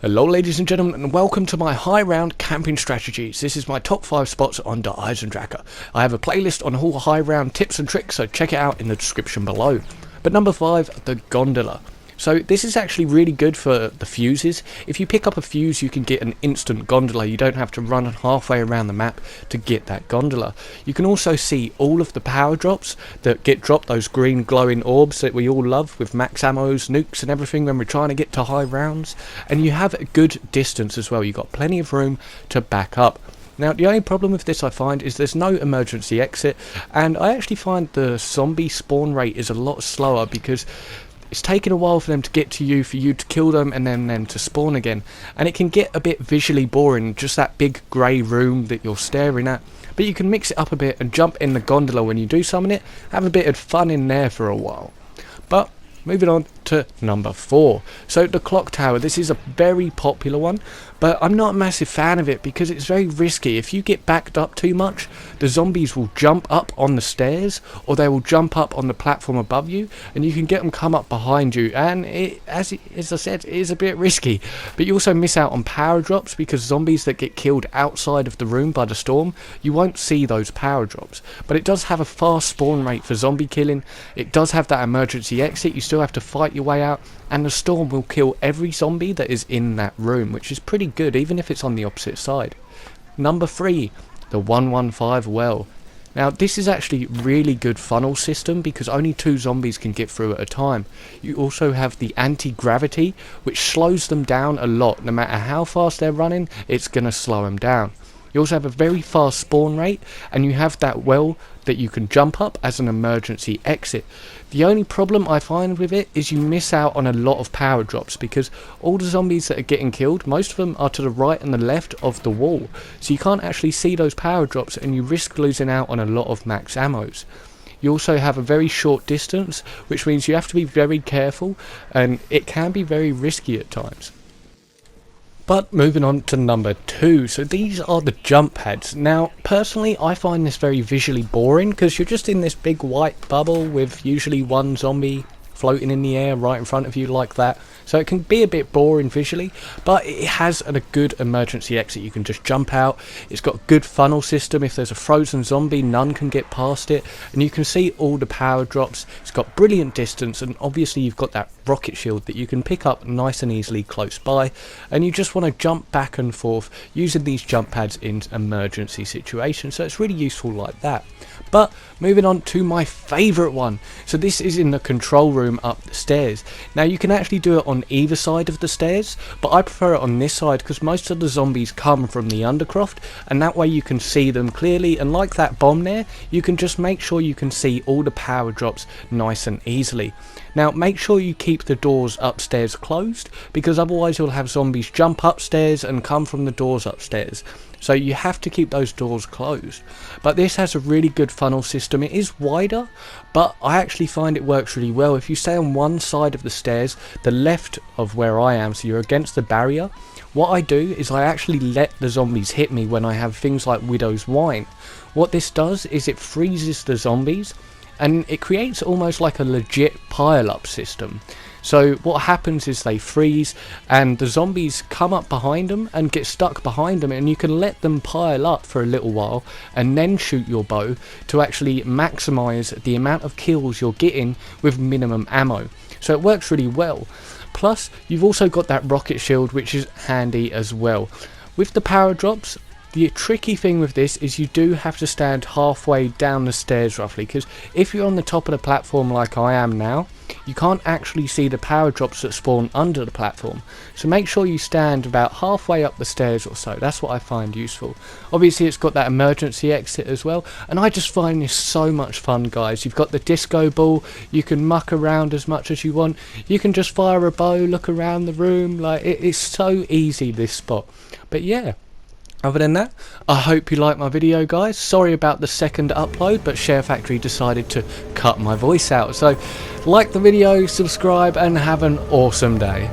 Hello ladies and gentlemen, and welcome to my high round camping strategies. This is my top 5 spots on the Eisendrache. I have a playlist on all high round tips and tricks, so check it out in the description below. But number 5, the gondola. So this is actually really good for the fuses. If you pick up a fuse, you can get an instant gondola. You don't have to run halfway around the map to get that gondola. You can also see all of the power drops that get dropped, those green glowing orbs that we all love with max ammos, nukes and everything when we're trying to get to high rounds. And you have a good distance as well. You've got plenty of room to back up. Now the only problem with this I find is there's no emergency exit, and I actually find the zombie spawn rate is a lot slower because it's taken a while for them to get to you, for you to kill them and then them to spawn again, and it can get a bit visually boring, just that big grey room that you're staring at. But you can mix it up a bit and jump in the gondola when you do summon it, have a bit of fun in there for a while. But moving on to number 4. So the clock tower, this is a very popular one, but I'm not a massive fan of it because it's very risky. If you get backed up too much, the zombies will jump up on the stairs or they will jump up on the platform above you, and you can get them come up behind you, and as I said, it is a bit risky. But you also miss out on power drops because zombies that get killed outside of the room by the storm, you won't see those power drops. But it does have a fast spawn rate for zombie killing. It does have that emergency exit. You still have to fight your way out, and the storm will kill every zombie that is in that room, which is pretty good even if it's on the opposite side. Number 3, the 115 well. Now this is actually really good funnel system because only 2 zombies can get through at a time. You also have the anti-gravity, which slows them down a lot. No matter how fast they're running, it's going to slow them down. You also have a very fast spawn rate, and you have that well that you can jump up as an emergency exit. The only problem I find with it is you miss out on a lot of power drops because all the zombies that are getting killed, most of them are to the right and the left of the wall, so you can't actually see those power drops and you risk losing out on a lot of max ammos. You also have a very short distance, which means you have to be very careful, and it can be very risky at times. But moving on to number 2, so these are the jump pads. Now personally I find this very visually boring because you're just in this big white bubble with usually one zombie floating in the air right in front of you like that, so it can be a bit boring visually, but it has a good emergency exit. You can just jump out. It's got a good funnel system. If there's a frozen zombie, none can get past it, and you can see all the power drops. It's got brilliant distance, and obviously you've got that rocket shield that you can pick up nice and easily close by, and you just want to jump back and forth using these jump pads in emergency situations, so it's really useful like that. But moving on to my favourite one, so this is in the control room up the stairs. Now you can actually do it on either side of the stairs, but I prefer it on this side because most of the zombies come from the undercroft, and that way you can see them clearly, and like that bomb there, you can just make sure you can see all the power drops nice and easily. Now make sure you keep the doors upstairs closed because otherwise you'll have zombies jump upstairs and come from the doors upstairs. So you have to keep those doors closed. But this has a really good funnel system. It is wider, but I actually find it works really well. If you stay on one side of the stairs, the left of where I am, so you're against the barrier, what I do is I actually let the zombies hit me when I have things like Widow's Wine. What this does is it freezes the zombies, and it creates almost like a legit pile-up system. So what happens is they freeze and the zombies come up behind them and get stuck behind them, and you can let them pile up for a little while and then shoot your bow to actually maximise the amount of kills you're getting with minimum ammo. So it works really well. Plus you've also got that rocket shield, which is handy as well. With the power drops, the tricky thing with this is you do have to stand halfway down the stairs roughly, because if you're on the top of the platform like I am now, you can't actually see the power drops that spawn under the platform. So make sure you stand about halfway up the stairs or so. That's what I find useful. Obviously it's got that emergency exit as well, and I just find this so much fun, guys. You've got the disco ball, you can muck around as much as you want, you can just fire a bow, look around the room, like it is so easy, this spot. But yeah, other than that, I hope you liked my video, guys. Sorry about the second upload, but Share Factory decided to cut my voice out. So like the video, subscribe, and have an awesome day.